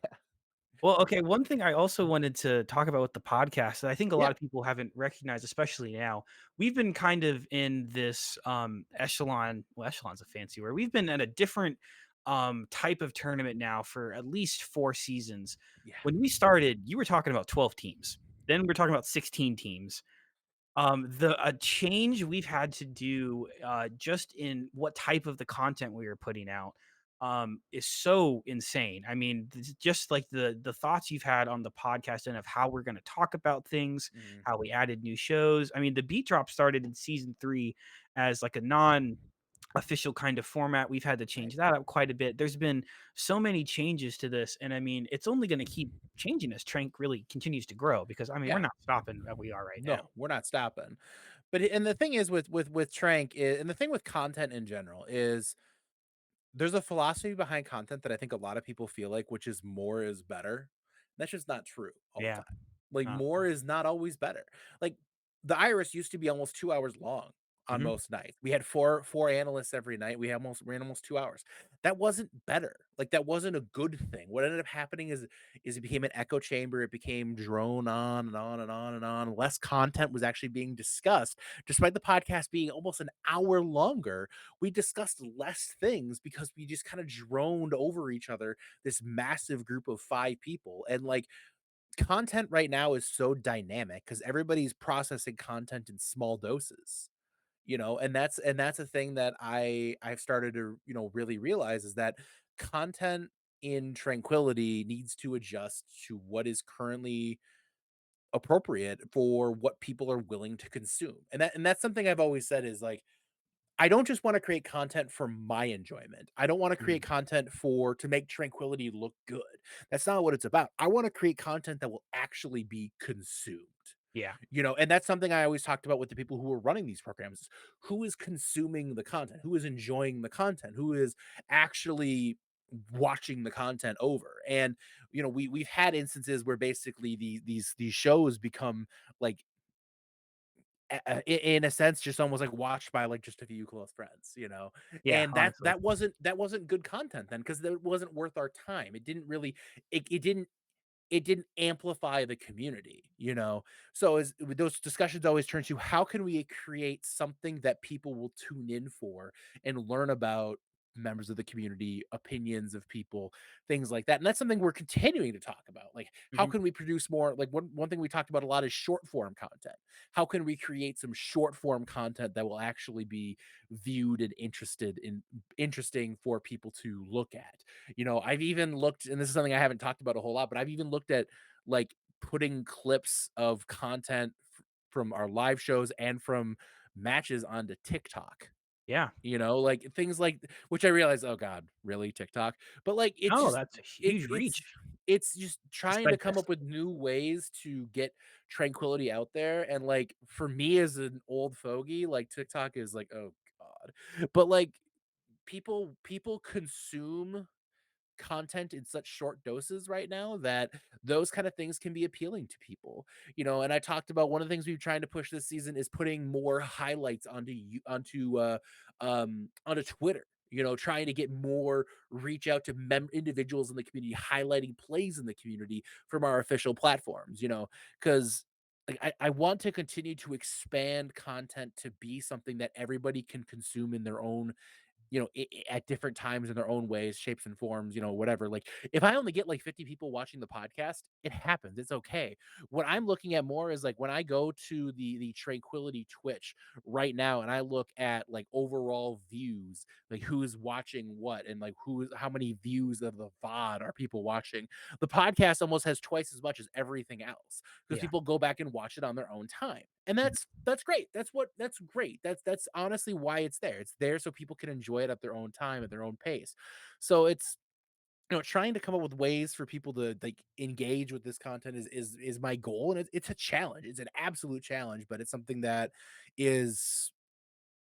Well, okay. One thing I also wanted to talk about with the podcast that I think a Yeah. lot of people haven't recognized, especially now, we've been kind of in this echelon. Well, echelon's a fancy word. We've been at a different type of tournament now for at least 4 seasons. Yeah. When we started, you were talking about 12 teams. Then we're talking about 16 teams. The a change we've had to do just in what type of the content we are putting out is so insane. I mean, just like the thoughts you've had on the podcast and of how we're going to talk about things, Mhm. how we added new shows. I mean, the Beat Drop started in season 3 as like a non official kind of format. We've had to change that up quite a bit. There's been so many changes to this, and I mean, it's only going to keep changing as Trank really continues to grow because I mean, we're Yeah. not stopping where we are right now. No, we're not stopping. But and the thing is with Trank and the thing with content in general is there's a philosophy behind content that I think a lot of people feel like, which is more is better. That's just not true all the Yeah. time. Like Uh, more is not always better. Like the Iris used to be almost 2 hours long on mhm. most nights. We had four analysts every night. We ran almost 2 hours. That wasn't better. Like that wasn't a good thing. What ended up happening is it became an echo chamber. It became drone on and on and on and on. Less content was actually being discussed, despite the podcast being almost an hour longer. We discussed less things because we just kind of droned over each other, this massive group of 5 people. And like content right now is so dynamic because everybody's processing content in small doses, you know, and that's a thing that I've started to, you know, really realize is that content in Tranquility needs to adjust to what is currently appropriate for what people are willing to consume. And that's something I've always said is like I don't just want to create content for my enjoyment. I don't want to create Mhm. content to make Tranquility look good. That's not what it's about. I want to create content that will actually be consumed. Yeah. You know, and that's something I always talked about with the people who are running these programs. Who is consuming the content? Who is enjoying the content? Who is actually watching the content over? And you know, we've had instances where basically these shows become like in a sense just almost like watched by like just a few close friends, you know. Yeah, And that honestly. that wasn't good content then because it wasn't worth our time. It didn't really it didn't amplify the community, you know. So as those discussions always turn to how can we create something that people will tune in for and learn about members of the community, opinions of people, things like that. And that's something we're continuing to talk about. Like how Mhm. can we produce more, like one thing we talked about a lot is short form content. How can we create some short form content that will actually be viewed and interesting for people to look at? You know, I've even looked, and this is something I haven't talked about a whole lot, but I've even looked at like putting clips of content from our live shows and from matches onto TikTok. Yeah. You know, like things like which I realize, oh God, really TikTok? But like it's No, just that's a it, huge it's reach. it's just It's trying to come up digestible. with new ways to get Tranquility out there. And like for me as an old fogey, like TikTok is like, oh God. But like people consume content in such short doses right now that those kind of things can be appealing to people, you know. And I talked about one of the things we've trying to push this season is putting more highlights onto Twitter, you know, trying to get more reach out to individuals in the community, highlighting plays in the community from our official platforms, you know, because like I want to continue to expand content to be something that everybody can consume in their own, you know, at different times in their own ways, shapes and forms, you know, whatever. Like if I only get like 50 people watching the podcast, it happens. It's okay. What I'm looking at more is like when I go to the Tranquility Twitch right now and I look at like overall views, like who's watching what and like how many views of the VOD are people watching. The podcast almost has twice as much as everything else because Yeah. people go back and watch it on their own time. And that's great. That's great. That's honestly why it's there. It's there so people can enjoy it at their own time, at their own pace. So it's, trying to come up with ways for people to like engage with this content is my goal, and it's a challenge. It's an absolute challenge, but it's something that is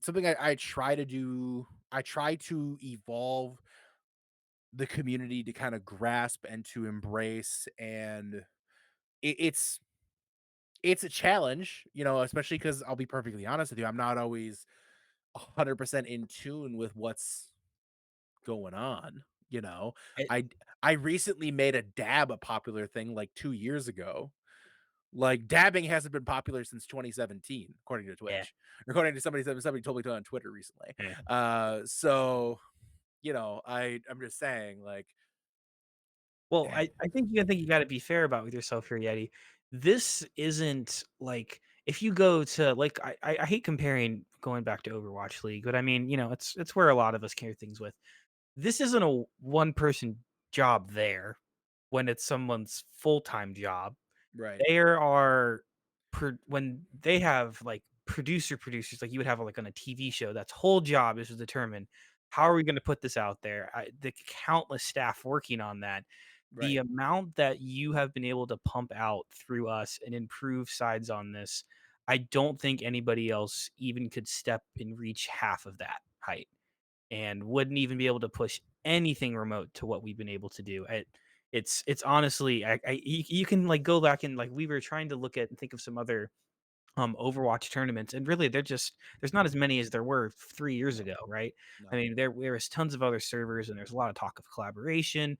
something I try to do. I try to evolve the community to kind of grasp and to embrace, and it's a challenge, especially because I'll be perfectly honest with you, I'm not always 100% in tune with what's going on. You know, I- I I recently made a dab a popular thing like 2 years ago. Like dabbing hasn't been popular since 2017, according to yeah, Twitch, according to somebody told me to on Twitter recently. yeah. So I'm just saying, like, Well, I think you got to be fair about with yourself here, Yeti. This isn't like if you go to like I hate comparing going back to Overwatch League, but I mean, it's where a lot of us carry things with. This isn't a one person job there when it's someone's full time job. right, There are when they have like producers like you would have like on a TV show that's whole job is to determine how are we going to put this out there. The countless staff working on that, the right. amount that you have been able to pump out through us and improve sides on this, I don't think anybody else even could step and reach half of that height and wouldn't even be able to push anything remote to what we've been able to do. It's honestly, you can like go back and like we were trying to look at and think of some other Overwatch tournaments, and really there's not as many as there were 3 years No, ago, right? I no, mean, there is tons of other servers, and there's a lot of talk of collaboration,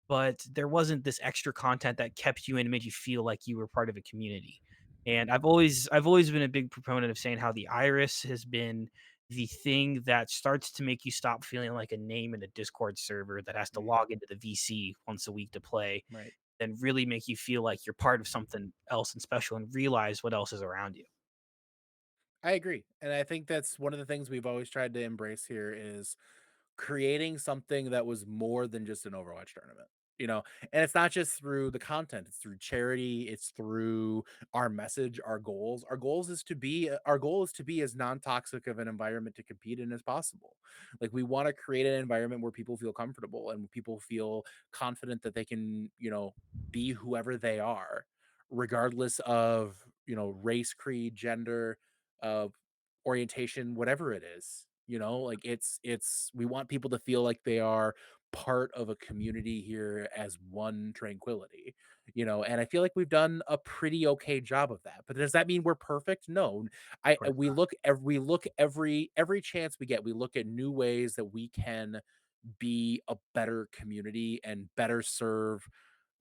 but there wasn't this extra content that kept you in and made you feel like you were part of a community. And I've always been a big proponent of saying how the Iris has been the thing that starts to make you stop feeling like a name in a Discord server that has to mhm, log into the VC once a week to play, right. and really make you feel like you're part of something else and special and realize what else is around you. I agree, and I think that's one of the things we've always tried to embrace here is creating something that was more than just an Overwatch tournament, and it's not just through the content, it's through charity, it's through our message, our goals. Our goal is to be as non-toxic of an environment to compete in as possible. Like we want to create an environment where people feel comfortable and people feel confident that they can, be whoever they are, regardless of, race, creed, gender, uh, orientation, whatever it is. Like it's we want people to feel like they are part of a community here as one tranquility, and I feel like we've done a pretty okay job of that. But does that mean we're perfect? No. Of I course we look every we look every chance we get, we look at new ways that we can be a better community and better serve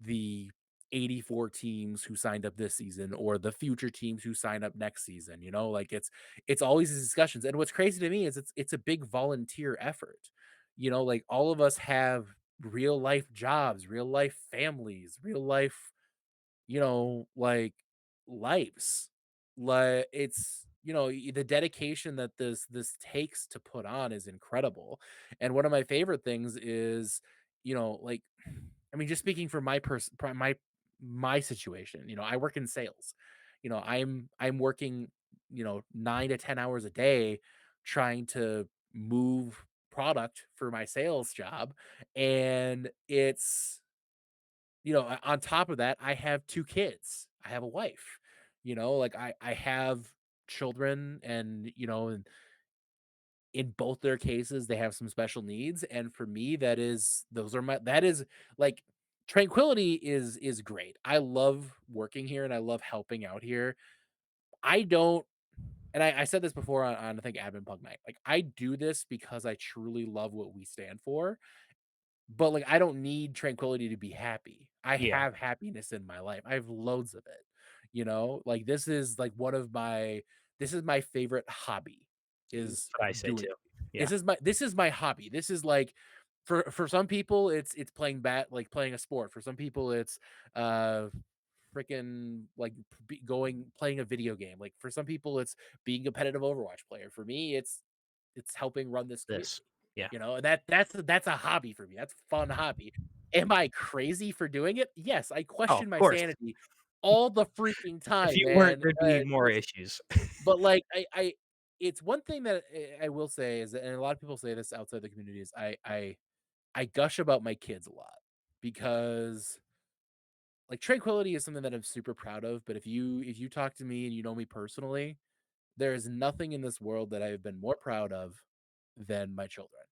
the 84 teams who signed up this season or the future teams who sign up next season. Like it's always these discussions, and what's crazy to me is it's a big volunteer effort. Like all of us have real life jobs, real life families, real life, like lives. Like it's, the dedication that this takes to put on is incredible. And one of my favorite things is, like, I mean, just speaking for my situation, I work in sales. I'm working, 9 to 10 hours a day trying to move product for my sales job, and it's, on top of that, I have 2 kids. I have a wife. Like I have children, and in both their cases they have some special needs, and for me that is like tranquility is great. I love working here and I love helping out here. I don't and I said this before on I think Admin Pug Night. Like I do this because I truly love what we stand for, but, like, I don't need tranquility to be happy. I Yeah, have happiness in my life. I have loads of it, Like, this is, like, this is my favorite hobby, that's is what I say doing too. Yeah, this is my hobby. This is, like, for some people, it's playing a sport. For some people, it's, uh, freaking, like, playing a video game. Like, for some people, it's being a competitive Overwatch player. For me, it's helping run this community. this. Yeah. And that's a hobby for me. That's a fun hobby. Am I crazy for doing it? Yes, I Oh, question of my course. sanity all the freaking If time, you weren't, man. there'd be more issues. But like it's one thing that I will say is that, and a lot of people say this outside the community, is I gush about my kids a lot because like tranquility is something that I'm super proud of. But if you talk to me and you know me personally, there is nothing in this world that I have been more proud of than my children.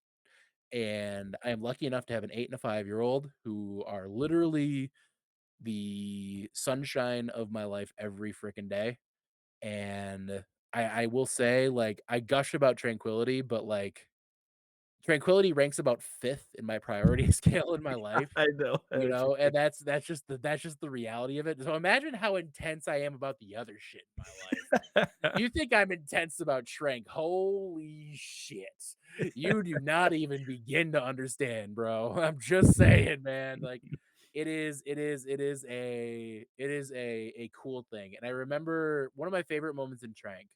And I am lucky enough to have an 8 and a 5-year-old who are literally the sunshine of my life every freaking day. And I will say, like, I gush about tranquility, but like tranquility ranks about fifth in my priority scale in my life. I know. You know, and that's just the reality of it. So imagine how intense I am about the other shit in my life. You think I'm intense about Trank? Holy shit. You do not even begin to understand, bro. I'm just saying, man. Like it is a cool thing. And I remember one of my favorite moments in Trank,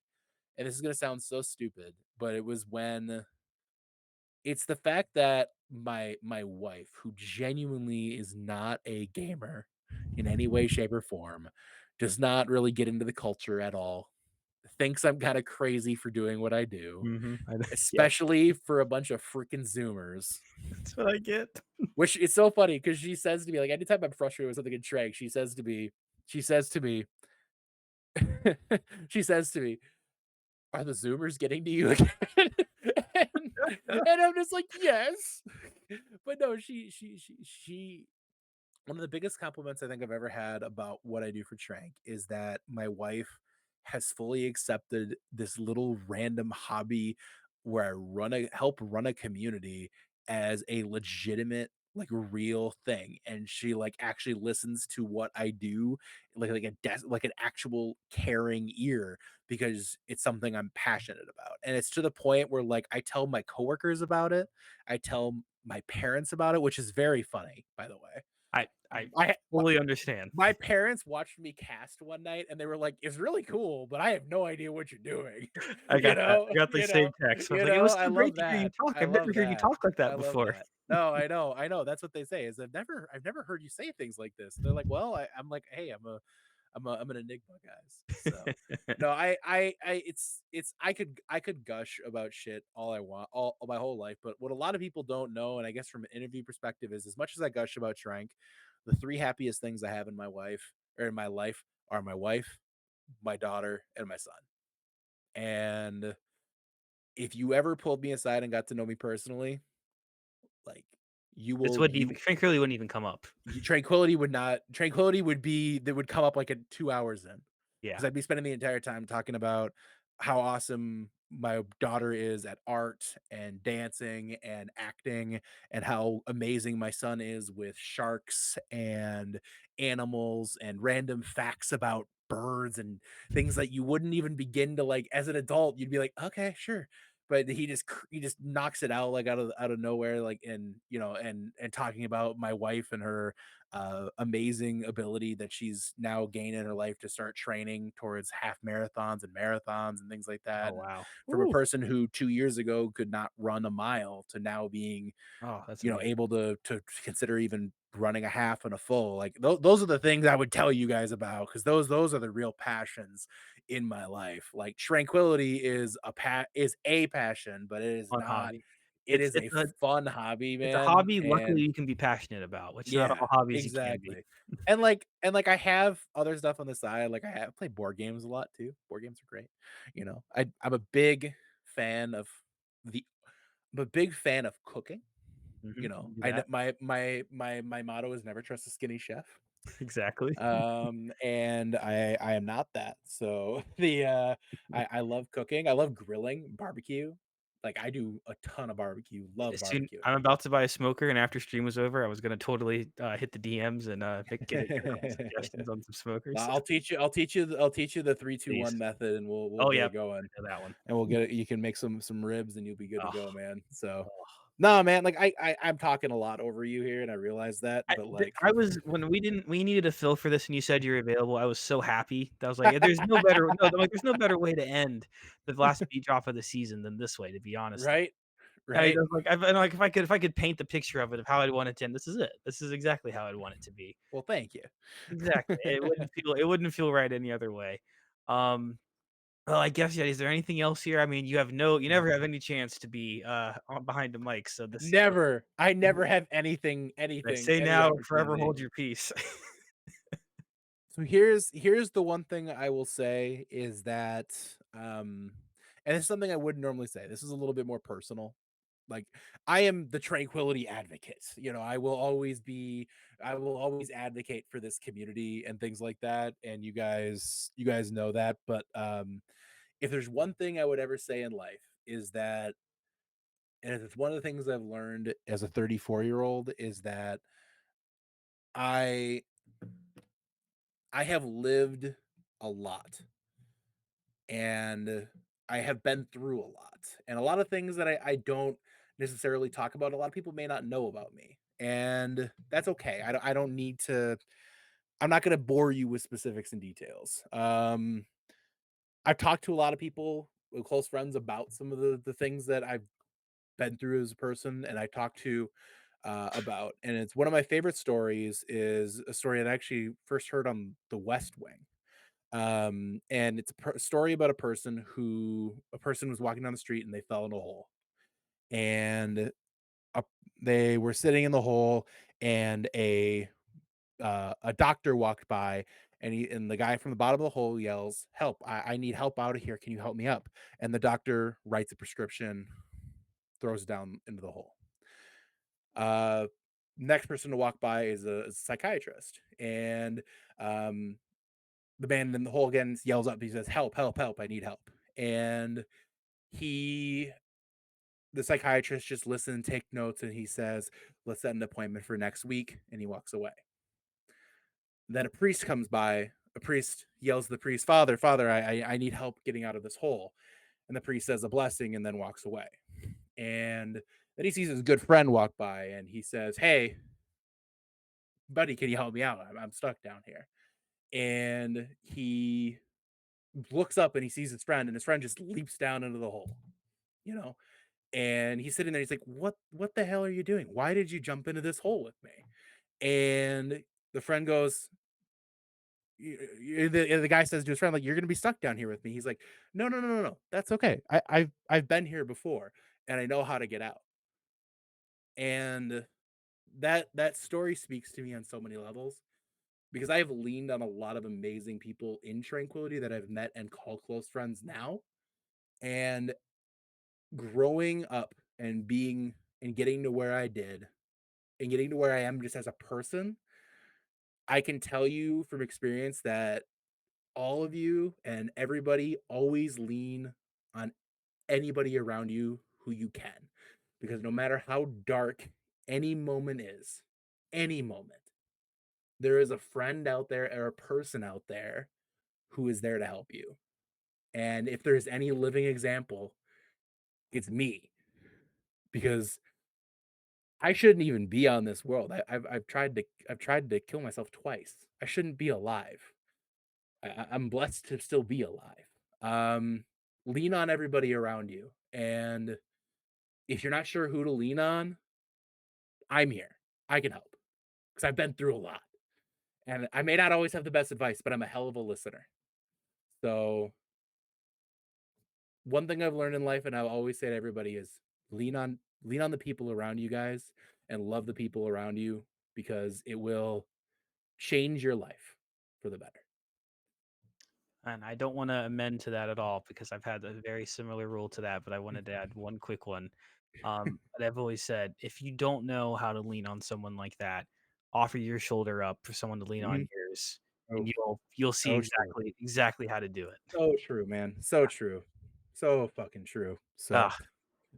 and this is gonna sound so stupid, but it was when it's the fact that my wife, who genuinely is not a gamer in any way, shape, or form, does not really get into the culture at all, thinks I'm kinda crazy for doing what I do, I know. Yep, especially for a bunch of freaking Zoomers. that's what I get. Which is so funny because she says to me, like, anytime I'm frustrated with something in Shrek, she says to me she says to me, "Are the Zoomers getting to you again?" and, and I'm just like, "Yes." But no, she one of the biggest compliments I think I've ever had about what I do for Trank is that my wife has fully accepted this little random hobby where I help run a community as a legitimate, like, real thing. And she like actually listens to what I do, like an actual caring ear, because it's something I'm passionate about. And it's to the point where like I tell my coworkers about it, I tell my parents about it, which is very funny, by the way. I I fully understand. my parents watched me cast one night and they were like, "It's really cool, but I have no idea what you're doing." I You got that. know? I got the You same know? text. I was You like, "It was know? I so great love to hear you that. talk. I I've never love heard you that. talk like I that love before." that. No, I know. That's what they say is I've never heard you say things like this. They're like, "Well, I'm like, hey, I'm an enigma, guys." So no, I could gush about shit all I want, all my whole life. But what a lot of people don't know, and I guess from an interview perspective, is as much as I gush about Shrank, the three happiest things I have in my life are my wife, my daughter, and my son. And if you ever pulled me aside and got to know me personally, like you This will wouldn't even you frankly wouldn't even come up. tranquility would be that would come up like at 2 hours in, Yeah. because I'd be spending the entire time talking about how awesome my daughter is at art and dancing and acting, and how amazing my son is with sharks and animals and random facts about birds and things that you wouldn't even begin to like as an adult. You'd be like, okay, sure. But he just knocks it out like out of nowhere, like, and and talking about my wife and her amazing ability that she's now gained in her life to start training towards half marathons and things like Oh that. And wow. from a Ooh. person who 2 years ago could not run a mile to now being, Oh, that's amazing. able to consider even running a half and a full. Like those are the things I would tell you guys about, because those are the real passions in my life. Like tranquility is a passion, but it is Fun not. hobby. It It's is it's a a fun hobby, it's a man. hobby luckily And you can be passionate about, which not yeah, all hobbies you can be. exactly. And like I have other stuff on the side. Like I play board games a lot too. Board games are great. I'm a big fan of the I'm a big fan of cooking. You do I that. my motto is never trust a skinny chef. Exactly. And I am not that. So I love cooking. I love grilling, barbecue. Like I do a ton of barbecue. Love Soon barbecuing. I'm about to buy a smoker, and after stream was over, I was gonna totally, hit the DMs and, get a couple suggestions on some smokers. I'll teach you the 3-2-1 Please. method, and we'll Oh, get yeah. it going. I know that one. And we'll get it. You can make some ribs, and you'll be good to Oh, go, man. So oh. no, man. Like I'm talking a lot over you here, and I realize that, but like I was when we needed a fill for this and you said you're available, I was so happy. I was like, "There's no better way to end the last beat drop of the season than this way, to be honest." right, Yeah, he right? does, like, like, if I could paint the picture of it, of how I'd want it to end, this is it. This is exactly how I'd want it to be. Well, thank you. Exactly. It wouldn't feel right any other way. Um, well, I guess, yeah, is there anything else here? I mean, you never have any chance to be behind the mic, so this Never. I never have I say any now, forever opportunity. hold your peace. So here's the one thing I will say is that and it's something I wouldn't normally say. This is a little bit more personal. Like, I am the tranquility advocate. I will always advocate for this community and things like that, and you guys know that, but if there's one thing I would ever say in life is that, and it's one of the things I've learned as a 34-year-old, is that I I have lived a lot, and I have been through a lot, and a lot of things that I don't necessarily talk about. A lot of people may not know about me, and that's okay. I don't need to. I'm not going to bore you with specifics and details. I've talked to a lot of people, close friends, about some of the things that I've been through as a person, and I talked to about, and it's one of my favorite stories. Is a story that I actually first heard on The West Wing. And it's a story about a person was walking down the street and they fell in a hole, and uh, they were sitting in the hole, and a doctor walked by, and the guy from the bottom of the hole yells, "Help, I need help out of here, can you help me up?" And the doctor writes a prescription, throws it down into the hole. uh Next person to walk by is a psychiatrist, and um the man in the hole again yells up. He says, "Help, help, help, I need help." And he, the psychiatrist, just listens and take notes, and he says, "Let's set an appointment for next week." And he walks away. Then a priest comes by. A priest yells to the priest, "Father, Father, I need help getting out of this hole." And the priest says a blessing and then walks away. And then he sees his good friend walk by, and he says, "Hey, buddy, can you help me out? I'm stuck down here." And he looks up and he sees his friend, and his friend just leaps down into the hole, you know. And he's sitting there. He's like, "What the hell are you doing? Why did you jump into this hole with me?" And the friend goes, the guy says to his friend, like, "You're gonna be stuck down here with me." He's like, "No, no, no, no, no. That's okay. I've been here before, and I know how to get out." And that story speaks to me on so many levels, because I have leaned on a lot of amazing people in tranquility that I've met and call close friends now. And growing up and being and getting to where I did, and getting to where I am just as a person, I can tell you from experience that all of you and everybody always lean on anybody around you who you can. Because no matter how dark any moment is, any moment, there is a friend out there or a person out there who is there to help you. And if there's any living example, it's me, because I shouldn't even be on this world. I've tried to kill myself twice. I shouldn't be alive. I'm blessed to still be alive. Um, Lean on everybody around you, and if you're not sure who to lean on, I'm here. I can help, because I've been through a lot, and I may not always have the best advice, but I'm a hell of a listener. So one thing I've learned in life, and I'll always say to everybody, is lean on the people around you guys, and love the people around you, because it will change your life for the better. And I don't want to amend to that at all because I've had a very similar rule to that, but I wanted to add one quick one. But I've always said, if you don't know how to lean on someone like that, offer your shoulder up for someone to lean on Mhm. yours, Oh, and you'll see so true. exactly how to do it. So true, man. So true. So fucking true. So, Ah,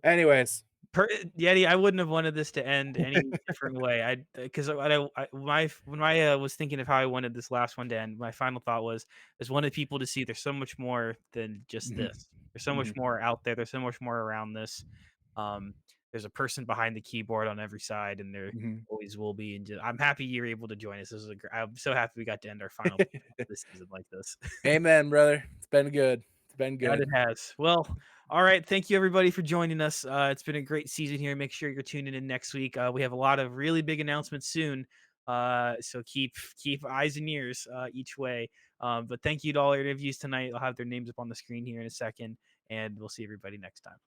anyways, Yeti, I wouldn't have wanted this to end any different way. I because when I was thinking of how I wanted this last one to end, my final thought was, I just wanted people to see there's so much more than just Mhm, this. There's so much mhm, more out there. There's so much more around this. Um, there's a person behind the keyboard on every side, and there mhm. always will be. And I'm happy you're able to join us. This is I'm so happy we got to end our final this season like this. Amen, brother. It's been good. It's been God, good. it has. Well, all right. Thank you everybody for joining us. It's been a great season here. Make sure you're tuning in next week. We have a lot of really big announcements soon. So keep eyes and ears each way. But thank you to all our interviews tonight. I'll have their names up on the screen here in a second, and we'll see everybody next time.